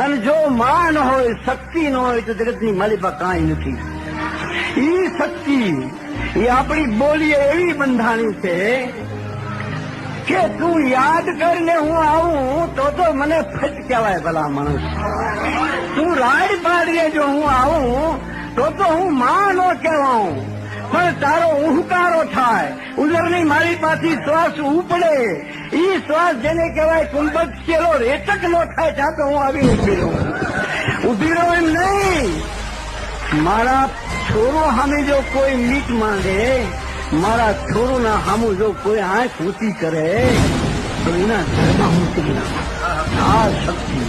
અને જો માં ન હોય, શક્તિ ન હોય તો જગતની મારી પાસે કાંઈ નથી. ઈ શક્તિ એ આપણી બોલી એવી બંધાણી છે કે તું યાદ કરીને હું આવું તો મને ફટ કહેવાય ભલા માણસ. તું રાડ પાડીએ જો હું આવું તો હું માં નો કહેવાઉં, પણ તારો ઉહકારો થાય, ઉદરની મારી પાછી શ્વાસ ઉપડે, ઈ શ્વાસ જેને કહેવાય કુંભક ચેલો રેચક નો થાય ત્યાં તો હું આવી ઉભી રહું. ઉભી રહું એમ નહીં, મારા છોરો સામે જો કોઈ મીટ માંગે, મારા છોરોના સામું જો કોઈ આંખ ઊંચી કરે તો એના ઘરમાં હું કરી નાખું. આ શક્તિ